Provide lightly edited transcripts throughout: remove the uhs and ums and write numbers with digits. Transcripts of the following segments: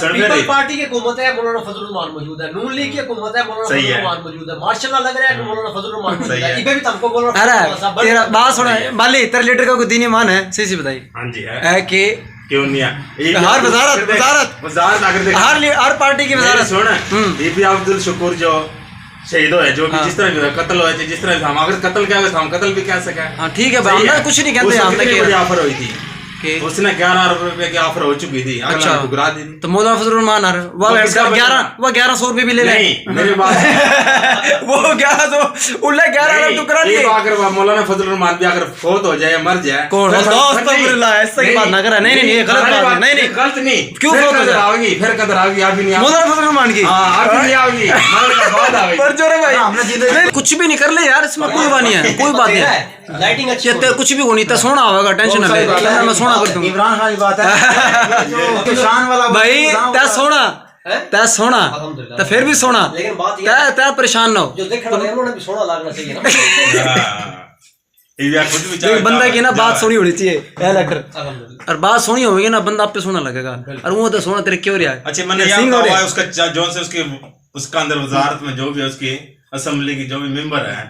People party की हुकूमत है, मौलाना फजलुर रहमान मौजूद है। नून लीग की हुकूमत है, मौलाना फजलुर रहमान मौजूद है। माशाल्लाह लग रहा है कि मौलाना फजलुर रहमान मौजूद है। इबे भी तुमको मौलाना अरे तेरा बात सुना माली, तेरे लीडर का कोई दीन ईमान है? सही बताइए। हाँ जी है कि क्यों नहीं है? हर वजारत हर पार्टी की वजारत सुन, एपी अब्दुल शुक्र जो शहीद है, जो भी जिस तरह भी कत्ल हुआ, जिस तरह हम अगर कत्ल क्या हम कत्ल भी कह सके। हाँ ठीक है, हम कुछ नहीं कहते। हम कितनी बड़ी ऑफर हुई थी, उसने 11 अरब रुपए की ऑफर हो चुकी थी। अच्छा, ठुकरा दी। तो मौलाना फजलुर रहमान वो 1100 रुपए भी ले ले। मेरे बात वो 1100 उल्ले 11 अरब ठुकरा दिए। अगर मौलाना फजलुर रहमान भी अगर फोत हो जाए, मर जाए, कौन अस्तगफिरुल्लाह, ऐसा की बात ना करा। नहीं नहीं, गलत बात है। नहीं गलत नहीं, क्यों फोत हो जाएगी? फिर कदर आओगी, अभी नहीं मौलाना फजलुर रहमान की। हां अभी नहीं आओगी, मरने के बाद आएगी। पर जोरे भाई कुछ भी नहीं कर ले यार, इसमें कोई बात नहीं है, कोई बात नहीं है। लाइटिंग अच्छी है, कुछ भी होनी तो सोना होगा, टेंशन ना ले, मैं सोना कर दूंगा। इमरान खान की बात है जो शान वाला भाई तै सोना तो फिर भी सोना, लेकिन बात तै परेशान ना हो। जो देखने वाले उन्होंने भी सोना लगना चाहिए ना। बंदा की ना बात सोनी होनी चाहिए डॉक्टर, और बात सोनी होगी ना बंदा आप पे सोना लगेगा। और वो तो सोना तेरे क्यों रहा है? अच्छा मैंने याद हुआ उसका जो से उसके उसका अंदर वजारत में जो भी उसकी असेंबली की जो भी मेंबर है,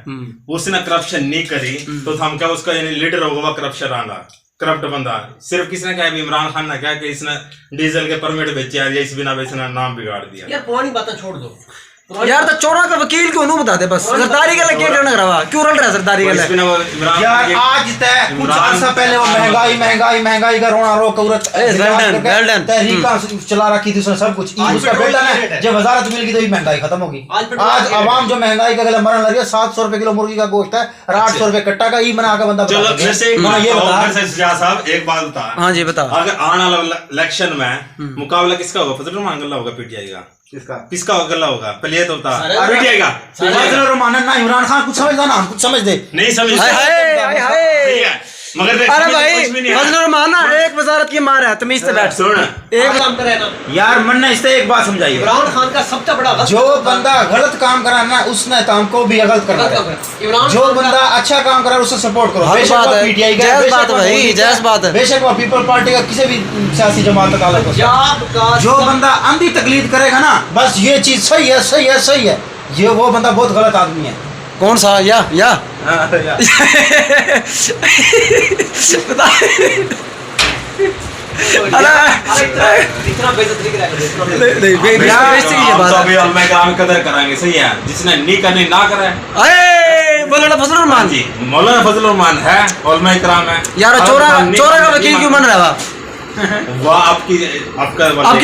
उसने करप्शन नहीं करी, तो हम क्या उसका यानी लीडर होगा वो करप्शन आना, करप्ट बंदा। सिर्फ किसने कहा, इमरान खान ने कहा कि इसने डीजल के परमिट बेचे या इस बिना इसने नाम बिगाड़ दिया। यार पुरानी बातें छोड़ दो यार, तो चोरा का वकील क्यों नहीं बता दे? बस सरदारी का लगे क्यों रहा, क्यों रल रहा है सरदारी का यार? आज तक कुछ अर्सा पहले वो महंगाई का रोना रो कौरत तहरीका चला रखी थी उसने, सब कुछ उसका बेटा है। जब वजारत मिल गई तो ये महंगाई खत्म होगी। आज आवाम जो महंगाई का गले मरने लगी है। 700 रुपए किलो मुर्गी का गोश्त है और 800 रुपए कट्टा का ई बना का बंदा। ये बता साहब, एक बात बता। हाँ जी बता। अगर आने वाला इलेक्शन में मुकाबला किसका होगा? फजलुर रहमान गल्ला होगा, पीटीआई का? किसका गल्ला होगा? पहले ये तो बता। फजलुर रहमान ना इमरान खान कुछ समझदा ना, हम कुछ समझ दे नहीं समझ। मगर अरे भाई फजलुर रहमान ना एक वजारत की मार है, तमीज से बैठ। सुन एक काम करे ना यार, मन ने इससे एक बात समझाइए। इमरान खान का सबसे बड़ा जो बंदा गलत काम करा ना उसने तो हमको भी गलत करना है। जो बंदा अच्छा काम करा उससे सपोर्ट करो। बेशक वो पीटीआई का, जायज बात है। बेशक वो पीपल पार्टी का किसी भी सियासी जमात का ताल्लुक हो। जो बंदा अंधी तकलीद करेगा ना, बस ये चीज सही है सही है सही है, ये वो बंदा बहुत गलत आदमी है। कौन सा? या इतना बेइज्जती कदर कराएंगे, सही है। जिसने नहीं करनी ना करे। मौलाना फजलुर रहमान जी, मौलाना फजलुर रहमान है, उलमा इकराम है। यार चोरा का वकील क्यों बन रहा है? वाह आपकी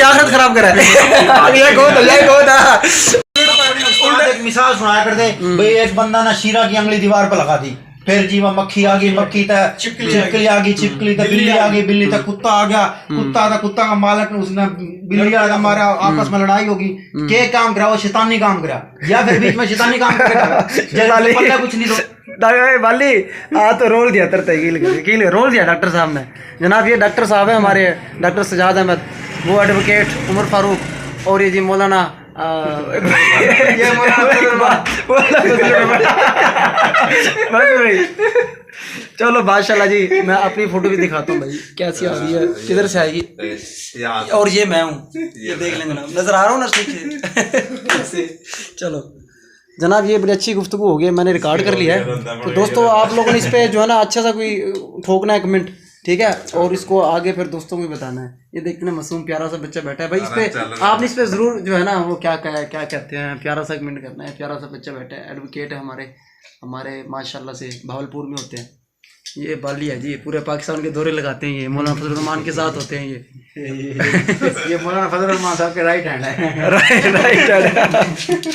आखिरत खराब करा है। एक मिसाल सुनाया करते भाई, एक बंदा ना शीरा की अंगली दीवार पर लगा दी, फिर जी वह मक्खी आ गई, मक्खी तक छिपकली आ गई, छिपकली तक बिल्ली आ गई, बिल्ली तक कुत्ता आ गया, कुत्ता का मालिक उसने बिल्ली वाला मारा, आपस में लड़ाई होगी। क्या काम करा? वो शैतानी काम करा, या फिर बीच में शैतानी काम करेगा कुछ नहीं तो वाली तो रोल दिया रोल दिया डॉक्टर साहब ने। जनाब ये डॉक्टर साहब है हमारे, डॉक्टर सजाद अहमद, वो एडवोकेट उमर फारूक, और ये जी मौलाना ये चलो माशाल्लाह जी, मैं अपनी फोटो भी दिखाता हूँ भाई कैसी आ रही है, किधर से आएगी। और ये मैं हूँ, ये देख लेंगे ना, नजर आ रहा हूँ ना ठीक। चलो जनाब, ये बड़ी अच्छी गुफ्तगू हो गई, मैंने रिकॉर्ड कर लिया है। तो दोस्तों आप लोगों ने इस पे जो है ना अच्छा सा कोई ठोकना है कमेंट, ठीक है, और इसको आगे फिर दोस्तों को भी बताना है। ये देखना मासूम प्यारा सा बच्चा बैठा है भाई, इस पे आपने इस पे जरूर जो है ना वो क्या कहते हैं, प्यारा सा कमेंट करना है। प्यारा सा बच्चा बैठा है, एडवोकेट है हमारे माशाल्लाह से भावलपुर में होते हैं। ये बाली है जी, पूरे पाकिस्तान के दौरे लगाते हैं। ये मौलाना फजलुर रहमान के साथ होते हैं। ये मौलाना फजलुर रहमान साहब के राइट हैंड है। Right hand